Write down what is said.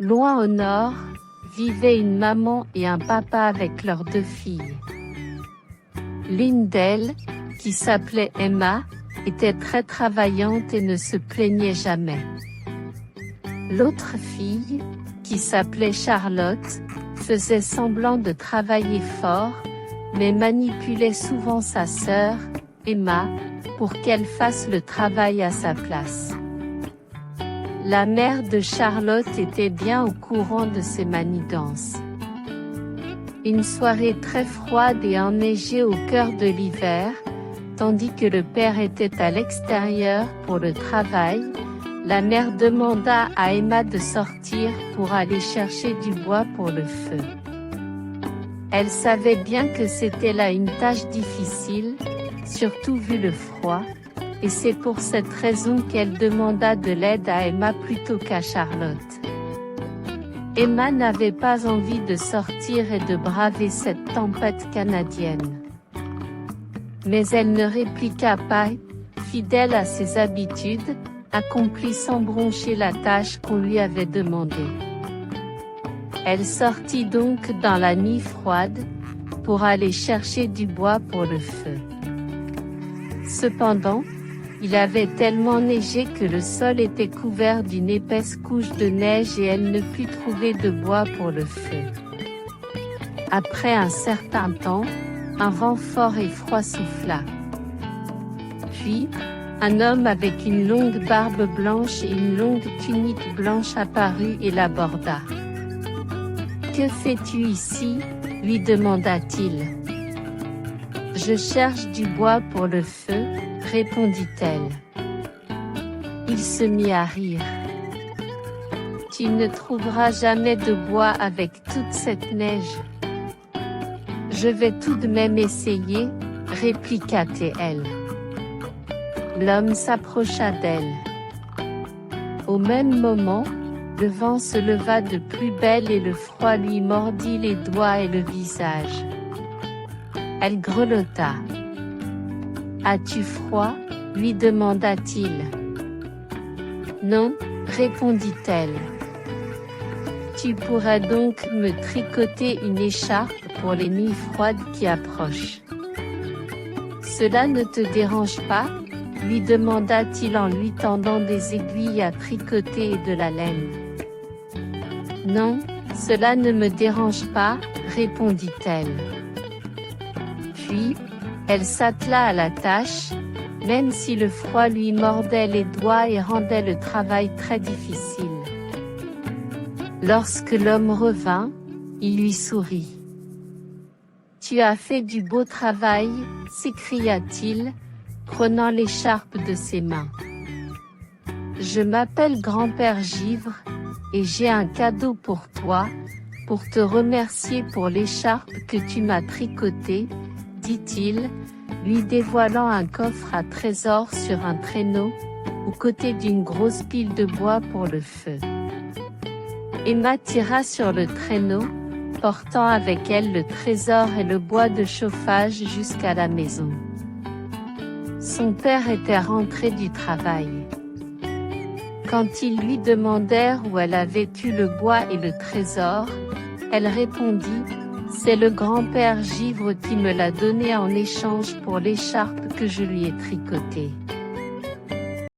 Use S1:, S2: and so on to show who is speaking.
S1: Loin au nord, vivaient une maman et un papa avec leurs 2 filles. L'une d'elles, qui s'appelait Emma, était très travaillante et ne se plaignait jamais. L'autre fille, qui s'appelait Charlotte, faisait semblant de travailler fort, mais manipulait souvent sa sœur, Emma, pour qu'elle fasse le travail à sa place. La mère de Charlotte était bien au courant de ces manigances. Une soirée très froide et enneigée au cœur de l'hiver, tandis que le père était à l'extérieur pour le travail, la mère demanda à Emma de sortir pour aller chercher du bois pour le feu. Elle savait bien que c'était là une tâche difficile, surtout vu le froid, et c'est pour cette raison qu'elle demanda de l'aide à Emma plutôt qu'à Charlotte. Emma n'avait pas envie de sortir et de braver cette tempête canadienne. Mais elle ne répliqua pas, fidèle à ses habitudes, accomplit sans broncher la tâche qu'on lui avait demandée. Elle sortit donc dans la nuit froide, pour aller chercher du bois pour le feu. Cependant, il avait tellement neigé que le sol était couvert d'une épaisse couche de neige et elle ne put trouver de bois pour le feu. Après un certain temps, un vent fort et froid souffla. Puis, un homme avec une longue barbe blanche et une longue tunique blanche apparut et l'aborda. « Que fais-tu ici ?» lui demanda-t-il. « Je cherche du bois pour le feu, » répondit-elle. Il se mit à rire. « Tu ne trouveras jamais de bois avec toute cette neige. »« Je vais tout de même essayer, » répliqua-t-elle. L'homme s'approcha d'elle. Au même moment, le vent se leva de plus belle et le froid lui mordit les doigts et le visage. Elle grelotta. « As-tu froid ?» lui demanda-t-il. « Non, » répondit-elle. « Tu pourrais donc me tricoter une écharpe pour les nuits froides qui approchent. »« Cela ne te dérange pas ?» lui demanda-t-il en lui tendant des aiguilles à tricoter et de la laine. « Non, cela ne me dérange pas, » répondit-elle. Puis, elle s'attela à la tâche, même si le froid lui mordait les doigts et rendait le travail très difficile. Lorsque l'homme revint, il lui sourit. « Tu as fait du beau travail, » s'écria-t-il, prenant l'écharpe de ses mains. « Je m'appelle grand-père Givre, et j'ai un cadeau pour toi, pour te remercier pour l'écharpe que tu m'as tricotée, » dit-il, lui dévoilant un coffre à trésors sur un traîneau, aux côtés d'une grosse pile de bois pour le feu. Emma tira sur le traîneau, portant avec elle le trésor et le bois de chauffage jusqu'à la maison. Son père était rentré du travail. Quand ils lui demandèrent où elle avait eu le bois et le trésor, elle répondit « C'est le grand-père Givre qui me l'a donné en échange pour l'écharpe que je lui ai tricotée. »